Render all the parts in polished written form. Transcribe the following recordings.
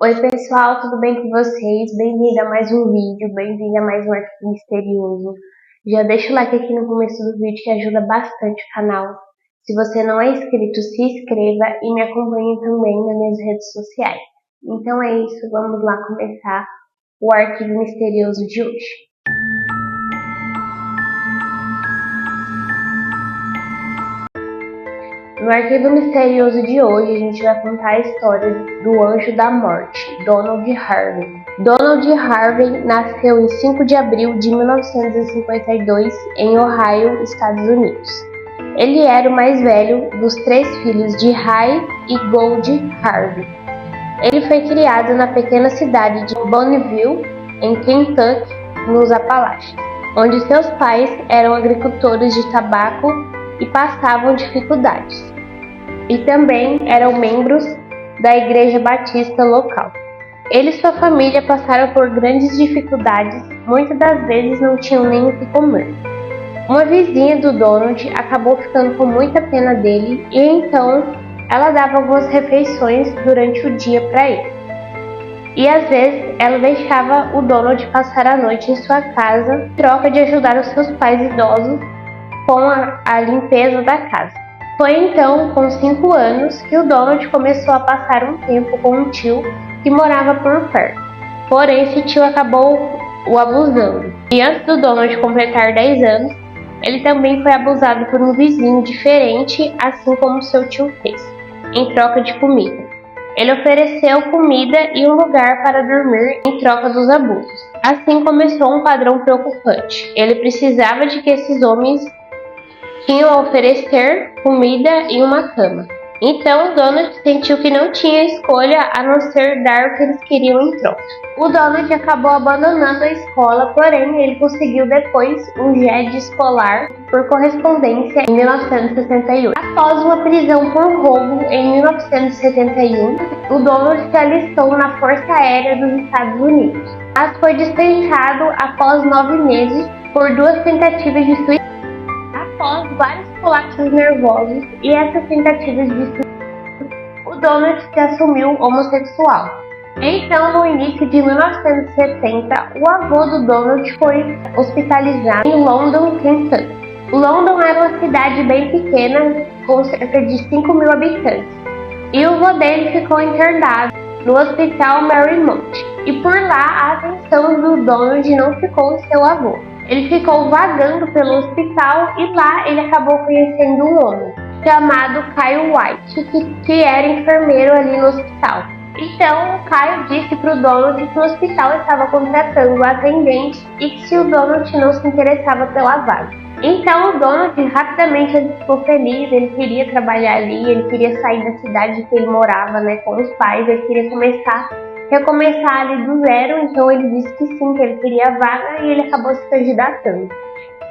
Oi pessoal, tudo bem com vocês? Bem-vindo a mais um vídeo, bem-vindo a mais um arquivo misterioso. Já deixa o like aqui no começo do vídeo que ajuda bastante o canal. Se você não é inscrito, se inscreva e me acompanhe também nas minhas redes sociais. Então é isso, vamos lá começar o arquivo misterioso de hoje. No arquivo misterioso de hoje, a gente vai contar a história do Anjo da Morte, Donald Harvey. Donald Harvey nasceu em 5 de abril de 1952 em Ohio, Estados Unidos. Ele era o mais velho dos 3 filhos de Ray e Goldie Harvey. Ele foi criado na pequena cidade de Bonneville, em Kentucky, nos Apalaches, onde seus pais eram agricultores de tabaco e passavam dificuldades. E também eram membros da igreja batista local. Ele e sua família passaram por grandes dificuldades, muitas das vezes não tinham nem o que comer. Uma vizinha do Donald acabou ficando com muita pena dele e então ela dava algumas refeições durante o dia para ele. E às vezes ela deixava o Donald passar a noite em sua casa em troca de ajudar os seus pais idosos com a limpeza da casa. Foi então, com 5 anos, que o Donald começou a passar um tempo com um tio que morava por perto. Porém, esse tio acabou o abusando. E antes do Donald completar 10 anos, ele também foi abusado por um vizinho diferente, assim como seu tio fez, em troca de comida. Ele ofereceu comida e um lugar para dormir em troca dos abusos. Assim começou um padrão preocupante. Ele precisava de que esses homens tinham a oferecer comida e uma cama. Então Donald sentiu que não tinha escolha a não ser dar o que eles queriam em troca. O Donald acabou abandonando a escola, porém ele conseguiu depois um GED escolar por correspondência em 1968. Após uma prisão por roubo em 1971, o Donald se alistou na Força Aérea dos Estados Unidos, mas foi dispensado após 9 meses por 2 tentativas de suicídio. Após vários colapsos nervosos e essas tentativas de suicídio, o Donald se assumiu homossexual. Então, no início de 1970, o avô do Donald foi hospitalizado em London, Kentucky. London era uma cidade bem pequena, com cerca de 5.000 habitantes, e o avô dele ficou internado no Hospital Marymount. E por lá, a atenção do Donald não ficou em seu avô. Ele ficou vagando pelo hospital e lá ele acabou conhecendo um homem chamado Kyle White, que era enfermeiro ali no hospital. Então o Kyle disse para o Donald que o hospital estava contratando atendente e que se o Donald não se interessava pela vaga. Então o Donald rapidamente ficou feliz, ele queria trabalhar ali, ele queria sair da cidade que ele morava, com os pais, ele queria recomeçar ali do zero, então ele disse que sim, que ele queria a vaga e ele acabou se candidatando.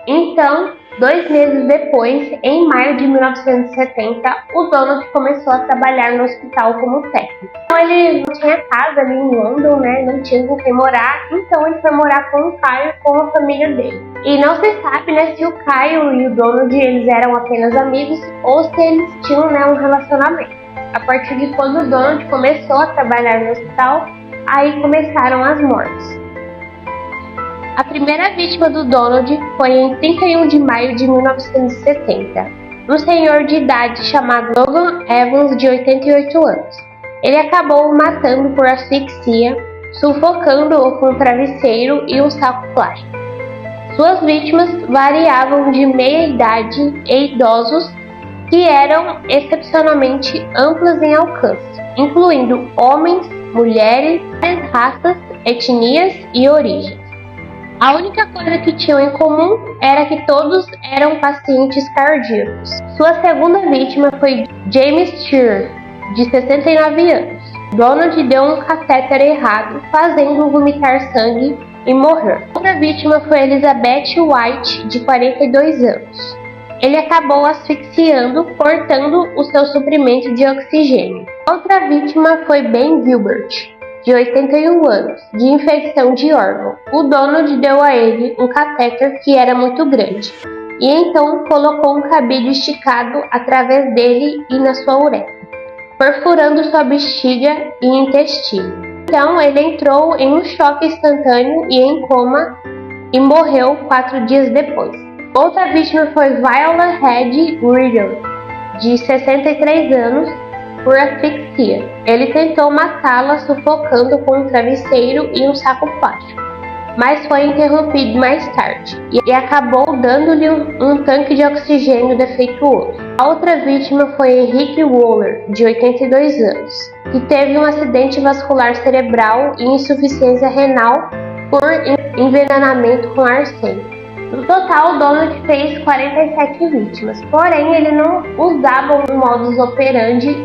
Então, 2 meses depois, em maio de 1970, o Donald começou a trabalhar no hospital como técnico. Então ele não tinha casa ali em London, não tinha com quem morar, então ele foi morar com o Kyle, com a família dele. E não se sabe se o Kyle e o Donald eles eram apenas amigos ou se eles tinham um relacionamento. A partir de quando o Donald começou a trabalhar no hospital, aí começaram as mortes. A primeira vítima do Donald foi em 31 de maio de 1970, um senhor de idade chamado Logan Evans, de 88 anos. Ele acabou o matando por asfixia, sufocando-o com um travesseiro e um saco plástico. Suas vítimas variavam de meia-idade e idosos que eram excepcionalmente amplas em alcance, incluindo homens, mulheres, raças, etnias e origens. A única coisa que tinham em comum era que todos eram pacientes cardíacos. Sua segunda vítima foi James Shearer, de 69 anos. Donald deu um catéter errado, fazendo-o vomitar sangue e morrer. Outra vítima foi Elizabeth White, de 42 anos. Ele acabou asfixiando, cortando o seu suprimento de oxigênio. Outra vítima foi Ben Gilbert, de 81 anos, de infecção de órgão. O Donald deu a ele um catéter que era muito grande, e então colocou um cabide esticado através dele e na sua uretra, perfurando sua bexiga e intestino. Então ele entrou em um choque instantâneo e em coma e morreu 4 dias depois. Outra vítima foi Viola Head Riddle, de 63 anos, por asfixia. Ele tentou matá-la sufocando com um travesseiro e um saco plástico, mas foi interrompido mais tarde e acabou dando-lhe um tanque de oxigênio defeituoso. A outra vítima foi Henrique Waller, de 82 anos, que teve um acidente vascular cerebral e insuficiência renal por envenenamento com arsênico. No total, o Donald fez 47 vítimas, porém ele não usava um modus operandi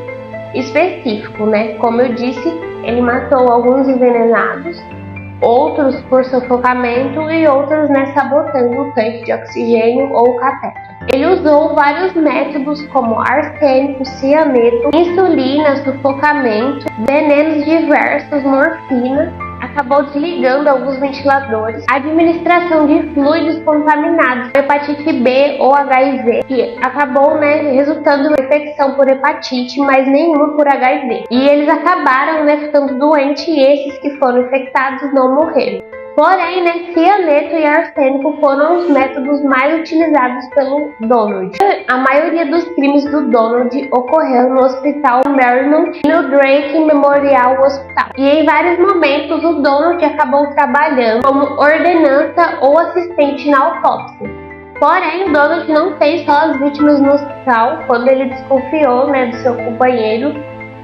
específico, né? Como eu disse, ele matou alguns envenenados, outros por sufocamento e outros, sabotando o tanque de oxigênio ou o catéter. Ele usou vários métodos como arsênico, cianeto, insulina, sufocamento, venenos diversos, morfina. Acabou desligando alguns ventiladores, administração de fluidos contaminados, hepatite B ou HIV, que acabou resultando em infecção por hepatite, mas nenhuma por HIV. E eles acabaram ficando doentes e esses que foram infectados não morreram. Porém, cianeto e arsênico foram os métodos mais utilizados pelo Donald. A maioria dos crimes do Donald ocorreu no Hospital Marymount e no Drake Memorial Hospital. E em vários momentos o Donald acabou trabalhando como ordenança ou assistente na autópsia. Porém, o Donald não fez só as vítimas no hospital quando ele desconfiou do seu companheiro,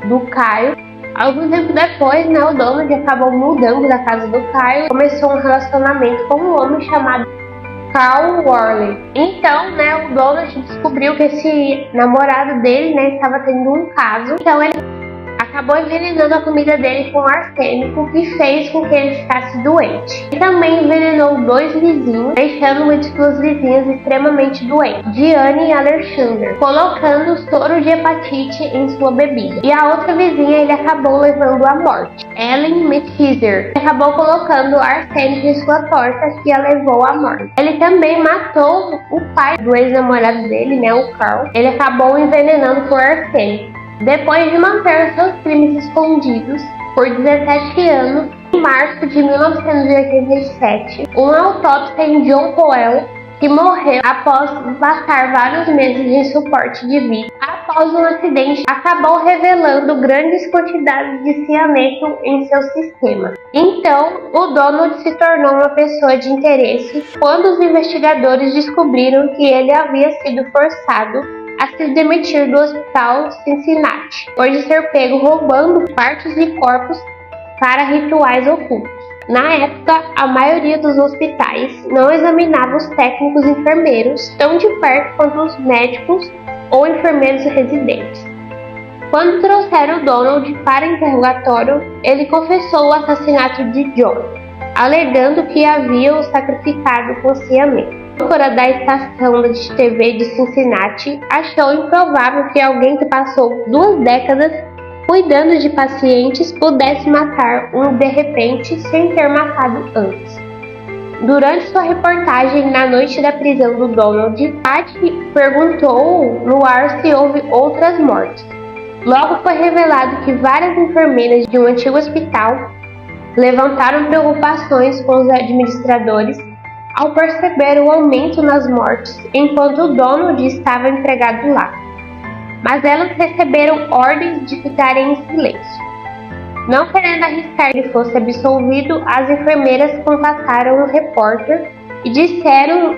do Kyle. Algum tempo depois, o Donald acabou mudando da casa do Kyle e começou um relacionamento com um homem chamado Carl Worley. Então, o Donald descobriu que esse namorado dele, estava tendo um caso. Então, ele acabou envenenando a comida dele com arsênico, que fez com que ele ficasse doente. E também envenenou 2 vizinhos, deixando uma de suas vizinhas extremamente doente, Diane Alexander, colocando soro de hepatite em sua bebida. E a outra vizinha ele acabou levando à morte, Ellen Methizer. Acabou colocando arsênico em sua torta, que a levou à morte. Ele também matou o pai do ex-namorado dele, o Carl. Ele acabou envenenando por arsênico. Depois de manter seus crimes escondidos por 17 anos, em março de 1987, uma autópsia em John Powell, que morreu após passar vários meses em suporte de vida após um acidente, acabou revelando grandes quantidades de cianeto em seu sistema. Então, o Donald se tornou uma pessoa de interesse quando os investigadores descobriram que ele havia sido forçado a se demitir do Hospital Cincinnati, por de ser pego roubando partes de corpos para rituais ocultos. Na época, a maioria dos hospitais não examinava os técnicos enfermeiros tão de perto quanto os médicos ou enfermeiros residentes. Quando trouxeram o Donald para interrogatório, ele confessou o assassinato de John, alegando que havia o sacrificado com cianeto. A âncora da estação de TV de Cincinnati achou improvável que alguém que passou 2 décadas cuidando de pacientes pudesse matar um de repente sem ter matado antes. Durante sua reportagem na noite da prisão do Donald, Patty perguntou no ar se houve outras mortes. Logo foi revelado que várias enfermeiras de um antigo hospital levantaram preocupações com os administradores ao perceber o aumento nas mortes enquanto o Donald estava empregado lá. Mas elas receberam ordens de ficarem em silêncio. Não querendo arriscar que fosse absolvido, as enfermeiras contataram um repórter e disseram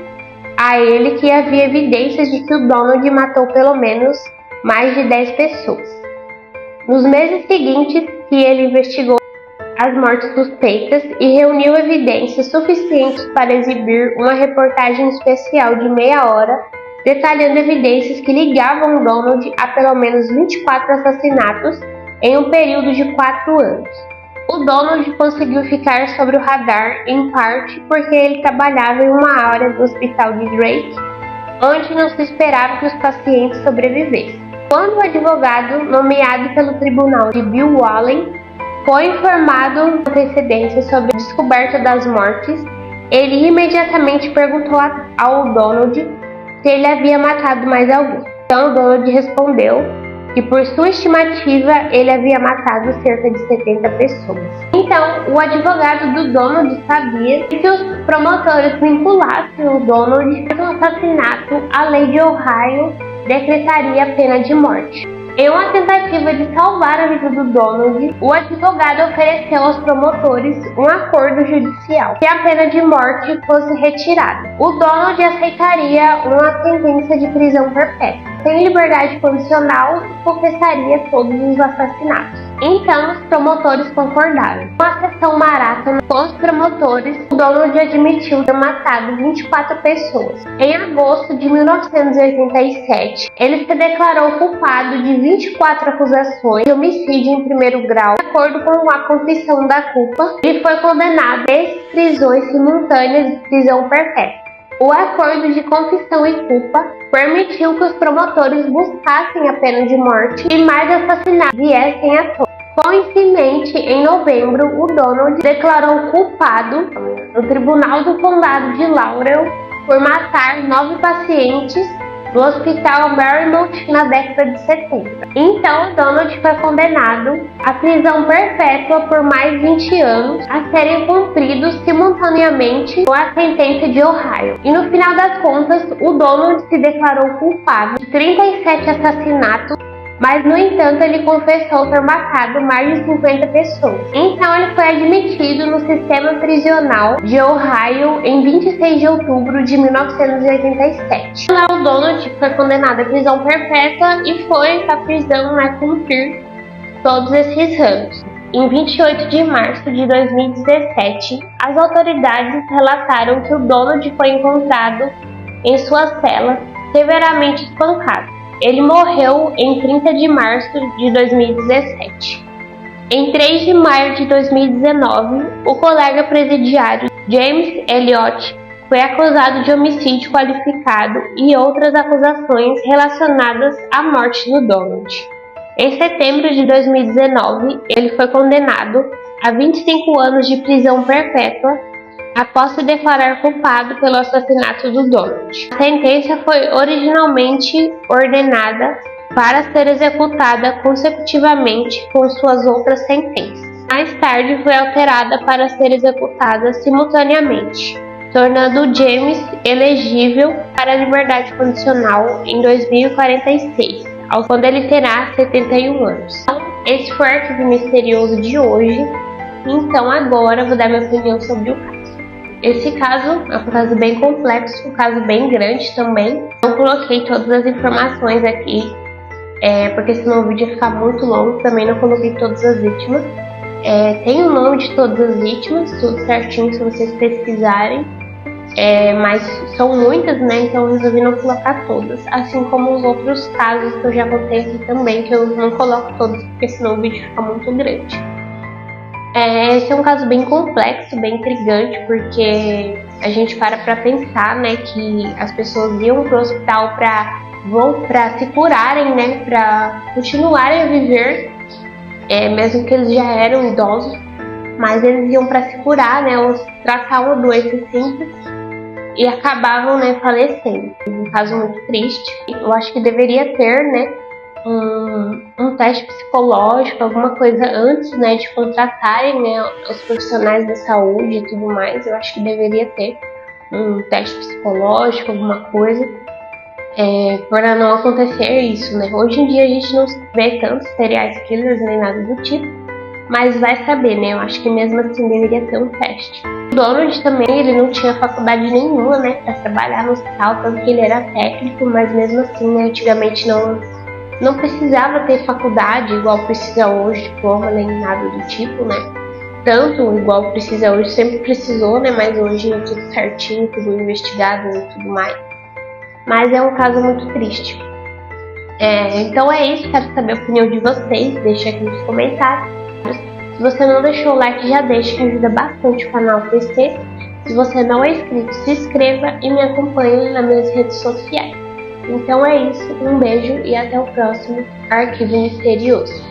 a ele que havia evidências de que o Donald matou pelo menos mais de 10 pessoas. Nos meses seguintes, que ele investigou as mortes suspeitas e reuniu evidências suficientes para exibir uma reportagem especial de meia hora, detalhando evidências que ligavam o Donald a pelo menos 24 assassinatos em um período de 4 anos. O Donald conseguiu ficar sobre o radar, em parte porque ele trabalhava em uma área do hospital de Drake, onde não se esperava que os pacientes sobrevivessem. Quando o advogado, nomeado pelo tribunal de Bill Wallen, foi informado com antecedência sobre a descoberta das mortes, ele imediatamente perguntou ao Donald se ele havia matado mais alguém. Então o Donald respondeu que por sua estimativa ele havia matado cerca de 70 pessoas. Então, o advogado do Donald sabia que se os promotores vinculassem o Donald com o assassinato, a lei de Ohio decretaria a pena de morte. Em uma tentativa de salvar a vida do Donald, o advogado ofereceu aos promotores um acordo judicial que a pena de morte fosse retirada. O Donald aceitaria uma sentença de prisão perpétua, sem liberdade condicional, e confessaria todos os assassinatos. Então, os promotores concordaram. Numa sessão maratona com os promotores, o Donald admitiu ter matado 24 pessoas. Em agosto de 1987, ele se declarou culpado de 24 acusações de homicídio em primeiro grau. De acordo com a confissão da culpa, ele foi condenado a 10 prisões simultâneas de prisão perpétua. O acordo de confissão e culpa permitiu que os promotores buscassem a pena de morte e mais assassinatos viessem à tona. Com isso em mente, em novembro, o Donald declarou culpado no Tribunal do Condado de Laurel por matar 9 pacientes do Hospital Marymount na década de 70. Então, Donald foi condenado à prisão perpétua por mais 20 anos, a serem cumpridos simultaneamente com a sentença de Ohio. E no final das contas, o Donald se declarou culpado de 37 assassinatos, mas no entanto ele confessou ter matado mais de 50 pessoas. Então ele foi admitido no sistema prisional de Ohio em 26 de outubro de 1987. O Donald foi condenado à prisão perpétua e foi à prisão a cumprir todos esses anos. Em 28 de março de 2017, as autoridades relataram que o Donald foi encontrado em sua cela severamente espancado. Ele morreu em 30 de março de 2017. Em 3 de maio de 2019, o colega presidiário James Elliott foi acusado de homicídio qualificado e outras acusações relacionadas à morte do Donald. Em setembro de 2019, ele foi condenado a 25 anos de prisão perpétua após se declarar culpado pelo assassinato do Donald. A sentença foi originalmente ordenada para ser executada consecutivamente com suas outras sentenças. Mais tarde foi alterada para ser executada simultaneamente, tornando James elegível para a liberdade condicional em 2046, quando ele terá 71 anos. Esse foi o Arquivo Misterioso de hoje. Então agora eu vou dar minha opinião sobre o caso. Esse caso é um caso bem complexo, um caso bem grande também. Não coloquei todas as informações aqui, porque senão o vídeo ia ficar muito longo. Também não coloquei todas as vítimas. Tem o nome de todas as vítimas, tudo certinho se vocês pesquisarem. Mas são muitas, né? Então eu resolvi não colocar todas. Assim como os outros casos que eu já contei aqui também, que eu não coloco todos, porque senão o vídeo fica muito grande. Esse é um caso bem complexo, bem intrigante, porque a gente para pensar, né, que as pessoas iam pro hospital para se curarem, né, para continuarem a viver, mesmo que eles já eram idosos, mas eles iam para se curar, né, ou tratar uma doença simples e acabavam, né, falecendo. Um caso muito triste. Eu acho que deveria ter, né, um teste psicológico, alguma coisa antes, né, de contratarem, né, os profissionais da saúde e tudo mais. Eu acho que deveria ter um teste psicológico, alguma coisa, para não acontecer isso, né. Hoje em dia a gente não vê tantos serial killers nem nada do tipo, mas vai saber, né, eu acho que mesmo assim deveria ter um teste. O Donald também, ele não tinha faculdade nenhuma, né, para trabalhar no hospital, tanto que ele era técnico, mas mesmo assim, né, antigamente não precisava ter faculdade igual precisa hoje, diploma nem nada do tipo, né? Tanto igual precisa hoje, sempre precisou, né? Mas hoje é tudo certinho, tudo investigado e tudo mais. Mas é um caso muito triste. Então é isso, quero saber a opinião de vocês, deixa aqui nos comentários. Se você não deixou o like, já deixa, que ajuda bastante o canal a crescer. Se você não é inscrito, se inscreva e me acompanhe nas minhas redes sociais. Então é isso, um beijo e até o próximo Arquivo Misterioso.